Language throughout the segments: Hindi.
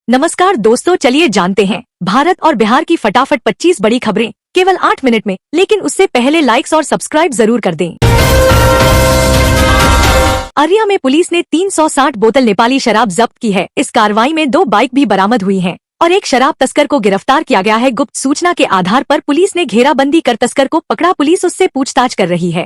नमस्कार दोस्तों, चलिए जानते हैं भारत और बिहार की फटाफट 25 बड़ी खबरें केवल 8 मिनट में। लेकिन उससे पहले लाइक्स और सब्सक्राइब जरूर कर दें। अरिया में पुलिस ने 360 बोतल नेपाली शराब जब्त की है। इस कार्रवाई में 2 बाइक भी बरामद हुई हैं और एक शराब तस्कर को गिरफ्तार किया गया है। गुप्त सूचना के आधार पर पुलिस ने घेराबंदी कर तस्कर को पकड़ा। पुलिस उससे पूछताछ कर रही है।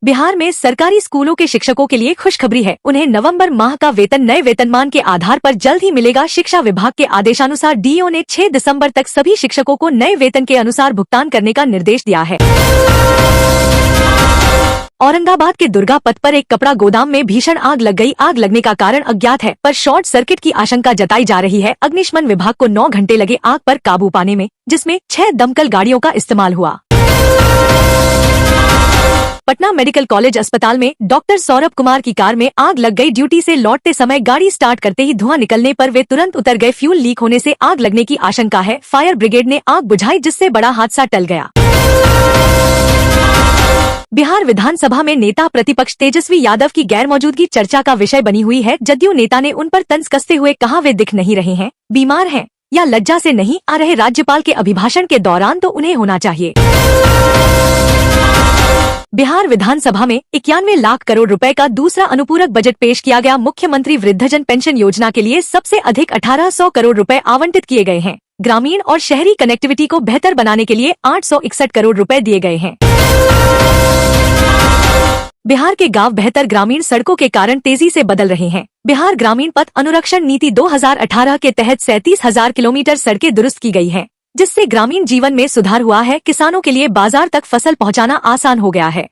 बिहार में सरकारी स्कूलों के शिक्षकों के लिए खुशखबरी है। उन्हें नवंबर माह का वेतन नए वेतनमान के आधार पर जल्द ही मिलेगा। शिक्षा विभाग के आदेशानुसार डीओ ने 6 दिसंबर तक सभी शिक्षकों को नए वेतन के अनुसार भुगतान करने का निर्देश दिया है। औरंगाबाद के दुर्गा पथ पर एक कपड़ा गोदाम में भीषण आग लग गई। आग लगने का कारण अज्ञात है, पर शॉर्ट सर्किट की आशंका जताई जा रही है। अग्निशमन विभाग को 9 घंटे लगे आग पर काबू पाने में, जिसमें 6 दमकल गाड़ियों का इस्तेमाल हुआ। पटना मेडिकल कॉलेज अस्पताल में डॉक्टर सौरभ कुमार की कार में आग लग गई। ड्यूटी से लौटते समय गाड़ी स्टार्ट करते ही धुआं निकलने पर वे तुरंत उतर गए। फ्यूल लीक होने से आग लगने की आशंका है। फायर ब्रिगेड ने आग बुझाई, जिससे बड़ा हादसा टल गया। बिहार विधानसभा में नेता प्रतिपक्ष तेजस्वी यादव की गैरमौजूदगी चर्चा का विषय बनी हुई है। जदयू नेता ने उन पर तंज कसते हुए कहा, वे दिख नहीं रहे हैं, बीमार हैं या लज्जा से नहीं आ रहे। राज्यपाल के अभिभाषण के दौरान तो उन्हें होना चाहिए। बिहार विधानसभा में 91 लाख करोड़ रुपए का दूसरा अनुपूरक बजट पेश किया गया। मुख्यमंत्री वृद्धजन पेंशन योजना के लिए सबसे अधिक 1800 करोड़ रुपए आवंटित किए गए हैं। ग्रामीण और शहरी कनेक्टिविटी को बेहतर बनाने के लिए 861 करोड़ रुपए दिए गए हैं। बिहार के गांव बेहतर ग्रामीण सड़कों के कारण तेजी से बदल रहे हैं। बिहार ग्रामीण पथ अनुरक्षण नीति 2018 के तहत 37,000 किलोमीटर सड़कें दुरुस्त की गई हैं, जिससे ग्रामीण जीवन में सुधार हुआ है। किसानों के लिए बाजार तक फसल पहुंचाना आसान हो गया है।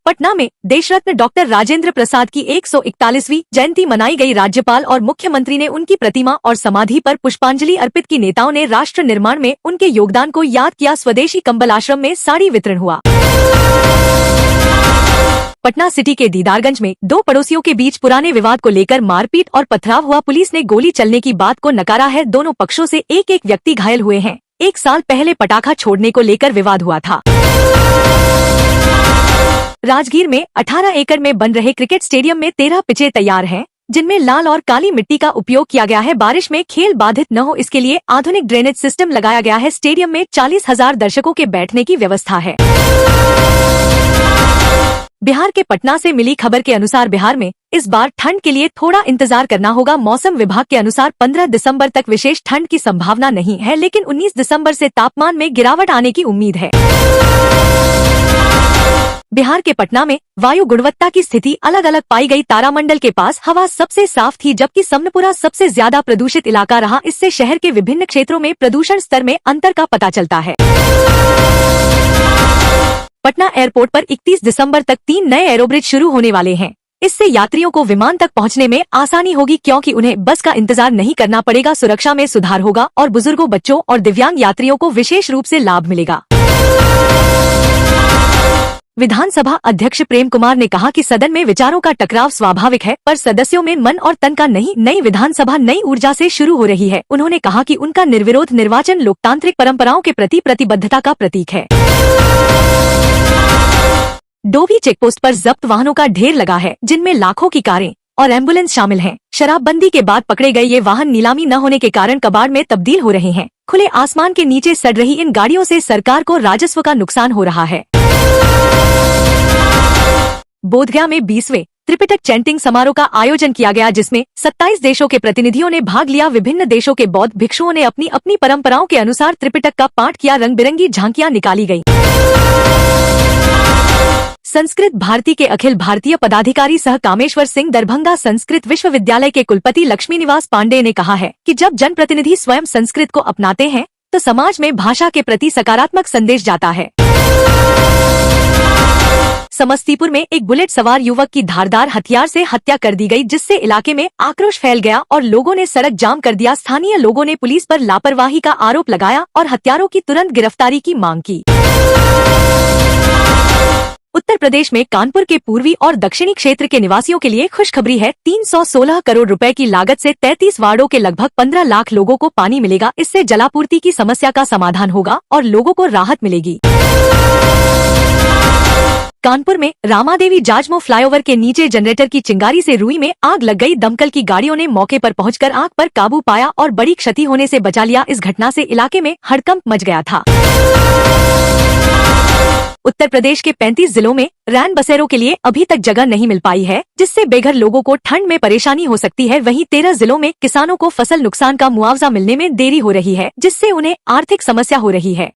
पटना में देशरत्न डॉक्टर राजेंद्र प्रसाद की 141वीं जयंती मनाई गई। राज्यपाल और मुख्यमंत्री ने उनकी प्रतिमा और समाधि पर पुष्पांजलि अर्पित की। नेताओं ने राष्ट्र निर्माण में उनके योगदान को याद किया। स्वदेशी कंबल आश्रम में साड़ी वितरण हुआ। पटना सिटी के दीदारगंज में 2 पड़ोसियों के बीच पुराने विवाद को लेकर मारपीट और पथराव हुआ। पुलिस ने गोली चलने की बात को नकारा है। दोनों पक्षों से एक व्यक्ति घायल हुए हैं। 1 साल पहले पटाखा छोड़ने को लेकर विवाद हुआ था। राजगीर में 18 एकड़ में बन रहे क्रिकेट स्टेडियम में 13 पिचें तैयार हैं, जिनमें लाल और काली मिट्टी का उपयोग किया गया है। बारिश में खेल बाधित न हो, इसके लिए आधुनिक ड्रेनेज सिस्टम लगाया गया है। स्टेडियम में 40,000 दर्शकों के बैठने की व्यवस्था है। बिहार के पटना से मिली खबर के अनुसार बिहार में इस बार ठंड के लिए थोड़ा इंतजार करना होगा। मौसम विभाग के अनुसार 15 दिसंबर तक विशेष ठंड की संभावना नहीं है, लेकिन 19 दिसंबर से तापमान में गिरावट आने की उम्मीद है। बिहार के पटना में वायु गुणवत्ता की स्थिति अलग अलग पाई गई। तारामंडल के पास हवा सबसे साफ थी, जबकि समनपुरा सबसे ज्यादा प्रदूषित इलाका रहा। इससे शहर के विभिन्न क्षेत्रों में प्रदूषण स्तर में अंतर का पता चलता है। पटना एयरपोर्ट पर 31 दिसंबर तक 3 नए एरोब्रिज शुरू होने वाले हैं। इससे यात्रियों को विमान तक पहुंचने में आसानी होगी, क्योंकि उन्हें बस का इंतजार नहीं करना पड़ेगा। सुरक्षा में सुधार होगा और बुजुर्गों, बच्चों और दिव्यांग यात्रियों को विशेष रूप से लाभ मिलेगा। विधानसभा अध्यक्ष प्रेम कुमार ने कहा कि सदन में विचारों का टकराव स्वाभाविक है, पर सदस्यों में मन और तन का नहीं। नई विधानसभा नई ऊर्जा से शुरू हो रही है। उन्होंने कहा कि उनका निर्विरोध निर्वाचन लोकतांत्रिक परंपराओं के प्रति प्रतिबद्धता का प्रतीक है। डोभी चेकपोस्ट पर जब्त वाहनों का ढेर लगा है, जिनमें लाखों की कारें और एम्बुलेंस शामिल हैं। शराबबंदी के बाद पकड़े गए ये वाहन नीलामी न होने के कारण कबाड़ में तब्दील हो रहे हैं। खुले आसमान के नीचे सड़ रही इन गाड़ियों से सरकार को राजस्व का नुकसान हो रहा है। बोधगया में 20वें त्रिपिटक चैंटिंग समारोह का आयोजन किया गया, जिसमें 27 देशों के प्रतिनिधियों ने भाग लिया। विभिन्न देशों के बौद्ध भिक्षुओं ने अपनी अपनी परंपराओं के अनुसार त्रिपिटक का पाठ किया। रंग बिरंगी झांकियां निकाली गयी। संस्कृत भारती के अखिल भारतीय पदाधिकारी सह कामेश्वर सिंह दरभंगा संस्कृत विश्वविद्यालय के कुलपति लक्ष्मीनिवास पांडेय ने कहा है कि जब जनप्रतिनिधि स्वयं संस्कृत को अपनाते हैं, तो समाज में भाषा के प्रति सकारात्मक संदेश जाता है। समस्तीपुर में एक बुलेट सवार युवक की धारदार हथियार से हत्या कर दी गई, जिससे इलाके में आक्रोश फैल गया और लोगों ने सड़क जाम कर दिया। स्थानीय लोगों ने पुलिस पर लापरवाही का आरोप लगाया और हत्यारों की तुरंत गिरफ्तारी की मांग की। उत्तर प्रदेश में कानपुर के पूर्वी और दक्षिणी क्षेत्र के निवासियों के लिए खुशखबरी है। 316 करोड़ रुपए की लागत से 33 वार्डों के लगभग 15 लाख लोगों को पानी मिलेगा। इससे जलापूर्ति की समस्या का समाधान होगा और लोगों को राहत मिलेगी। कानपुर में रामादेवी जाजमो फ्लाईओवर के नीचे जनरेटर की चिंगारी से रुई में आग लग गई। दमकल की गाड़ियों ने मौके पर पहुंचकर आग पर काबू पाया और बड़ी क्षति होने से बचा लिया। इस घटना से इलाके में हड़कंप मच गया था। उत्तर प्रदेश के 35 जिलों में रैन बसेरों के लिए अभी तक जगह नहीं मिल पाई है, जिससे बेघर लोगों को ठंड में परेशानी हो सकती है। वहीं 13 जिलों में किसानों को फसल नुकसान का मुआवजा मिलने में देरी हो रही है, जिससे उन्हें आर्थिक समस्या हो रही है।